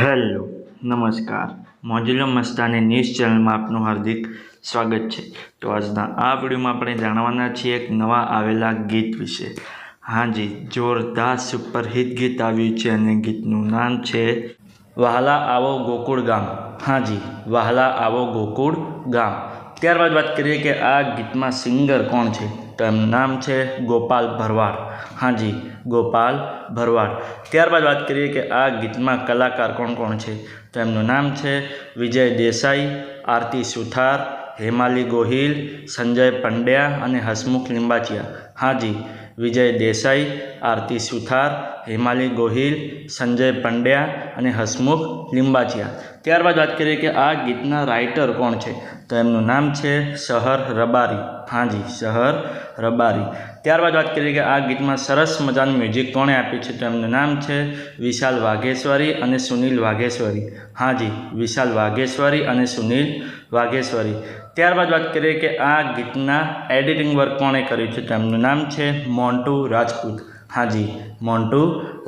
Hello નમસ્કાર મોજુલો Mastani news ચેનલમાં આપનું હાર્દિક સ્વાગત છે। તો આજના આ વિડીયોમાં આપણે જાણવાના છીએ એક નવા આવેલા ગીત વિશે। હાજી, જોરદાર સુપરહિટ ગીત આવ્યું છે અને ગીતનું નામ છે વહાલા આવો ગોકુળ ગામ। હાજી, વહાલા આવો ગોકુળ ગામ। ત્યારબાદ વાત કરીએ કે આ ગીતમાં સિંગર કોણ છે, તો એમનું નામ છે ગોપાલ ભરવાડ। હાજી, ગોપાલ ભરવાડ। ત્યારબાદ વાત કરીએ કે આ ગીતમાં કલાકાર કોણ કોણ છે, તો એમનું નામ છે વિજય દેસાઈ, આરતી સુથાર, હેમાલી ગોહિલ, સંજય પંડ્યા અને હસમુખ લિંબાચિયા। હાજી, વિજય દેસાઈ, આરતી સુથાર, હેમાલી ગોહિલ, સંજય પંડ્યા અને હસમુખ લિંબાચિયા। ત્યારબાદ વાત કરીએ કે આ ગીતના રાઇટર કોણ છે, તો એમનું નામ છે સહર રબારી। હાજી, સહર રબારી। ત્યારબાદ વાત કરીએ કે આ ગીતમાં સરસ મજાનું મ્યુઝિક કોણે આપ્યું છે, તો એમનું નામ છે વિશાલ વાઘેશ્વરી અને સુનિલ વાઘેશ્વરી। હાજી, વિશાલ વાઘેશ્વરી અને સુનિલ વાઘેશ્વરી। ત્યારબાદ વાત કરીએ કે આ ગીતના એડિટિંગ વર્ક કોણે કર્યું છે, તો એમનું નામ છે મોન્ટુ રાજપૂત। હાજી, મોન્ટુ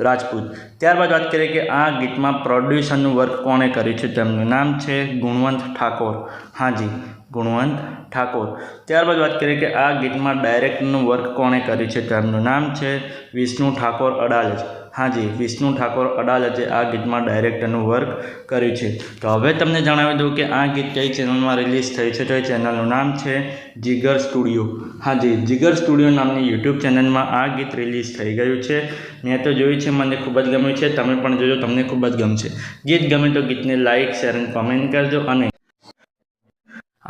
રાજપૂત। ત્યારબાદ વાત કરીએ કે આ ગીતમાં પ્રોડ્યુસરનું વર્ક કોણે કર્યું છે, તો એમનું નામ છે ગુણવંત ઠાકોર। હાજી, ગુણવંત ઠાકોર। ત્યારબાદ વાત કરીએ કે આ ગીતમાં ડાયરેક્ટરનું વર્ક કોણે કર્યું છે, તો એમનું નામ છે વિષ્ણુ ઠાકોર અડાલજ। હાજી, વિષ્ણુ ઠાકોર અડાલજે આ ગીતમાં ડાયરેક્ટરનું વર્ક કર્યું છે। તો હવે તમને જણાવી દઉં કે આ ગીત કઈ ચેનલમાં રિલીઝ થયું છે, તો એ ચેનલનું નામ છે જીગર સ્ટુડિયો। હાજી, જીગર સ્ટુડિયો નામની યુટ્યુબ ચેનલમાં આ ગીત રિલીઝ થઈ ગયું છે। મેં તો જોયું છે, મને ખૂબ જ ગમ્યું છે, તમે પણ જોજો, તમને ખૂબ જ ગમશે। ગીત ગમે તો ગીતને લાઇક, શેર અને કોમેન્ટ કરજો અને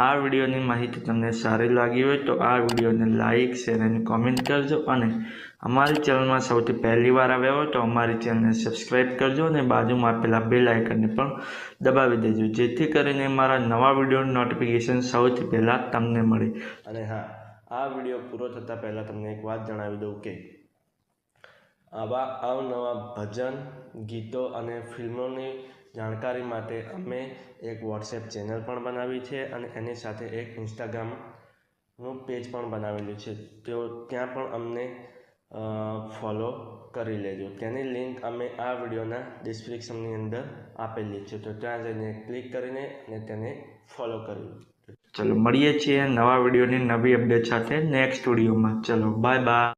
આ વિડીયોની માહિતી તમને સારી લાગી હોય તો આ વિડીયોને લાઇક, શેર અને કોમેન્ટ કરજો અને અમારી ચેનલમાં સૌથી પહેલી વાર આવ્યા હોય તો અમારી ચેનલને સબસ્ક્રાઈબ કરજો અને બાજુમાં આપેલા બેલ આઇકનને પણ દબાવી દેજો, જેથી કરીને મારા નવા વિડીયોની નોટિફિકેશન સૌથી પહેલાં તમને મળે। અને હા, આ વિડીયો પૂરો થતાં પહેલાં તમને એક વાત જણાવી દઉં કે આવા અવનવા ભજન, ગીતો અને ફિલ્મોની જાણકારી માટે અમે એક વોટ્સએપ ચેનલ પણ બનાવી છે અને એની સાથે એક ઇન્સ્ટાગ્રામનું પેજ પણ બનાવેલું છે, તો ત્યાં પણ અમને ફોલો કરી લેજો। તેની લિંક અમે આ વિડીયોના ડિસ્ક્રિપ્શનની અંદર આપેલી છે, તો ત્યાં જઈને ક્લિક કરીને અને તેને ફોલો કરી લો। ચલો મળીએ છીએ નવા વિડીયોની નવી અપડેટ સાથે નેક્સ્ટ વિડીયોમાં। ચલો બાય બાય।